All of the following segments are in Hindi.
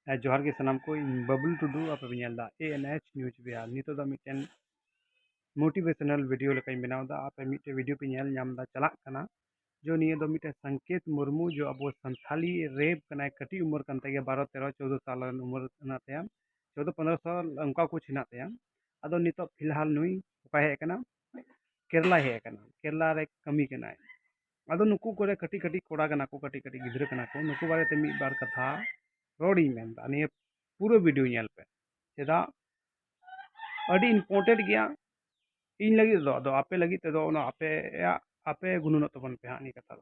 जोहार के सनाम को बबलू टुडू आप ANH न्यूज बिहार नितो दा मिटेन मोटिवेशनल वीडियो लेकाई बनावदा आप मिटे वीडियो पे नेल नामदा चलाक कना जो निये दो मिटे संकेत मुर्मू जो अब संथाली रेप कना कटी उम्र कन तगे 12 13 14 साल उम्र ना तया 14 15 साल उनका कुछ ना तया अदो नितो फिलहाल नुई उपाय है कना केरला है कना केरला रे कमी कना अदो नुकु कोरे कटी कटी कोड़ा कना को कटी कटी गिद्र कना को नुकु बारे ते मी बार कथा रोडी मेनदा निये पूरा वीडियो नेल पे चेदा अडी इम्पोर्टेंट गया इन लगी दो आपे लगी ते दो आपे या आपे गुनुन तबन पे हानि कथा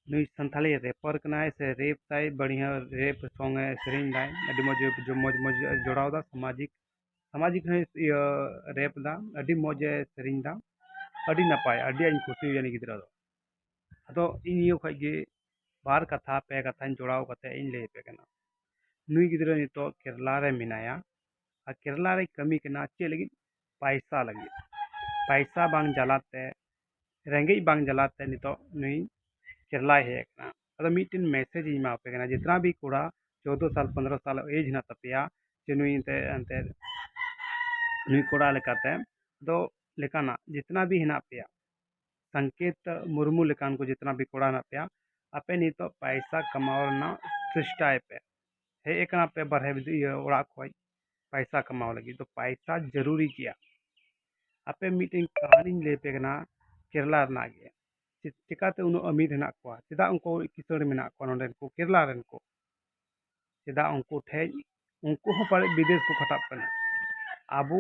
नुई संथाली रेपर कनाय से रेप ताई बढ़िया रेप सॉन्ग है सेरिंग दाय अडी मौज जो मौज मौज जोड़ाव दा सामाजिक सामाजिक है रेप दा अडी मौज सेरिंग दा अडी नपाय अडी इन खुशी यानी गिद्रा दो अदो इन यो खगे बार कथा पे कथा जोड़ाव कते इन ले पे कना नुई गिद्रा नितो केरला रे मिनाया आ केरला रे कमी कना चे लगी पैसा लगी पैसा बांग जलाते रेंगे बांग जलाते नितो नुई केरला है कना अदो मीटिन मैसेज इमा पे कना जितना भी कोड़ा 14 साल 15 साल एज ना तपिया जे नुई अंते नुई कोड़ा लेकाते दो लेकाना जितना भी हिना पिया संकेत मुर्मू लेकान को जितना भी कोड़ा ना पिया आपे नितो पैसा कमाओ ना चेष्टा पे हे एकना पे बढ़े ओड़ा खोई पैसा कमाओ लगी तो पैसा जरूरी किया आपे मीटिंग कहानी ले पे कना केरला ना गे चिकाते उनो अमीर हेना को चेदा उनको किसण मेना को नोंडे को केरला रेन को चेदा उनको ठे उनको हो पारे विदेश को खटाप कना आबू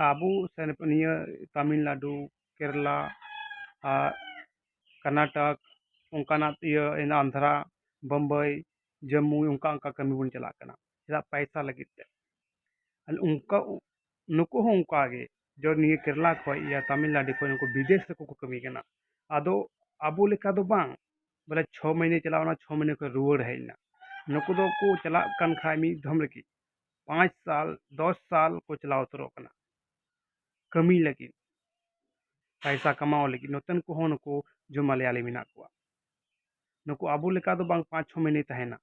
आबू से निया तमिलनाडु केरला कर्नाटक उनकाना इन आंध्रा बम्बई जम्मू उनका उनका कमी बन चला कना चेदा पैसा लगी उनका नुको हो उनका आगे जो निये केरला खो या तमिलनाडु खो उनको विदेश को कमी कना आदो आबू लेका दो बांग बोले 6 महीने चलावना 6 महीने को रुवड़ है ना नुको दो को चला कन खाय मी धम लगी 5 साल 10 साल को चलाव तरो कना कमी लगी पैसा कमाओ लगी नतन को हो नुको जो मलयाली मिना को नुको आबू लेका दो बांग 5 6 महीने तहेना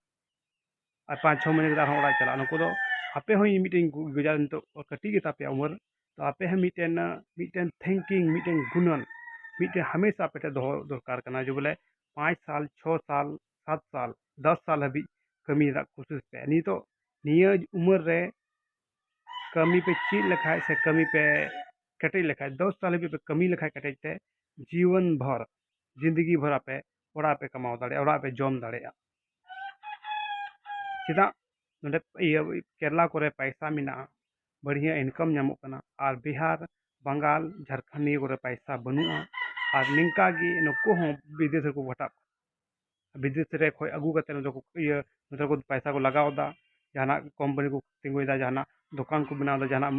और 5 6 महीने के बाद चला नुको दो आपे हो मीटिंग गुजार तो कटी गे तापे उम्र तो आपे हम मीटेन मीटेन थिंकिंग मीटेन गुणन मीटे हमेशा पेटे दो दरकार करना जो बोले 5 साल 6 साल 7 साल 10 साल हबी कमी कोशिश पे नहीं तो निया उम्र रे कमी पे चीज लिखाए से कमी पे कटे लिखाए 10 साल भी पे कमी लिखाए कटे जीवन भर जिंदगी भर आपे ओड़ा पे कमाओ दाड़े ओड़ा पे जम दाड़े चेदा नोडे केरला को पैसा मिना बढ़िया इनकम नामों कना और बिहार बंगाल झारखंड निये को पैसा बनुआ और निंका गी नुको हो विदेश को घटा विदेश रे खोय अगू कते को पैसा को लगाव दा जाना कंपनी को तिंगुई दा जाना दुकान को बनाव दा जाना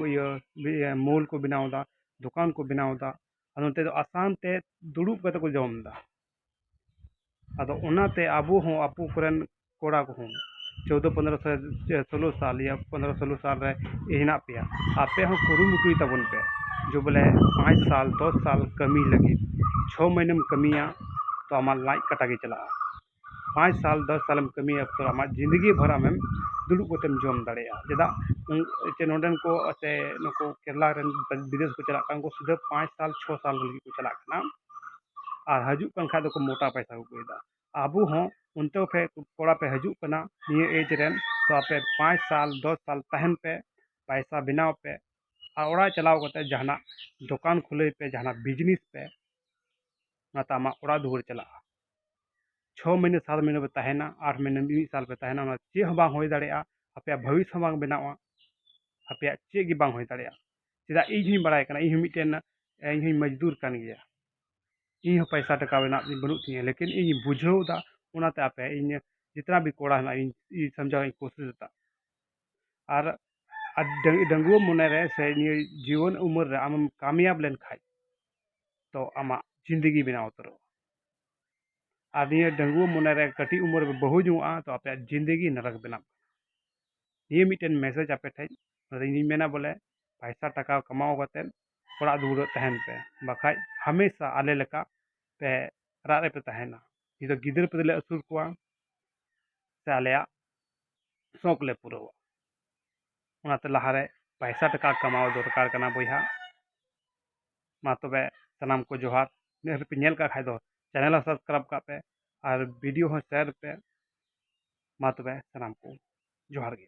मॉल को बनाव दा दुकान को बनाव दा अनते तो आसान ते दुड़ुब कते को जम दा अदो उनाते आबू हो आपू करन कोड़ा को हो 14 15 16 साल या 15 16 साल रे हिना पिया आपे हो कुरुमुटुई तबन पे जो बोले 5 साल 10 साल कमी लगी 6 महीने में कमिया तो हमार लाइक कटा के चला 5 साल 10 साल में कमी अब तो हमार जिंदगी भर में दुड़ुब कते जम दाड़ेया चेदा चे नोडन को अते नको केरला रेन विदेश को चला को सीधा 5 साल 6 साल लगी को चला कना और हजू कन खा को मोटा पैसा को कोईदा आबू हो उनते पे कोड़ा पे हजू कना निये एज रेन तो आपे 5 साल 10 साल तहन पे पैसा बनाव पे और ओड़ा चलाव कते जहाना दुकान खुले पे जहाना बिजनेस पे नाता आमा ओड़ा दुआर चला 6 महीने 7 महीने पे तहना 8 महीने 1 साल पे तहना ना चे हो बांग होय दाड़ेया आपे भविष्य बांग बनावा आपे चे गी बांग होय दाड़ेया चेदा इन ही बड़ाय कना इन मिटेन इन ही मजदूर कन गया इन पैसा टका बना बनू तीन लेकिन इन बुझो दा उनाते आपे इन जितना भी कोड़ा ना इन समझाव इन कोशिश दा और डंगुआ मोने रे से जीवन उम्र रे आम कामयाब लेन खाय तो आमा जिंदगी बनाव उतरो और निये डंगुआ मोने रे कटी उम्र में बहु जुआ तो आपे जिंदगी नरक बनाव ये मिटेन मैसेज आपे ठे इन मेना बोले पैसा टका कमाओ कते ओड़ा दुआर तहन पे बखाय हमेशा आले लेका पे रारे पे तहना ये तो गिदर पे ले असुर को से आलेया शौक ले पूरावा ओनाते लहारे पैसा टका कमाओ दरकार कना बॉयहा मा तबे सनाम को जोहार ने पे नेल का खाय दो चैनल सब्सक्राइब का पे और वीडियो हो शेयर पे मा तबे सनाम को जोहार गे।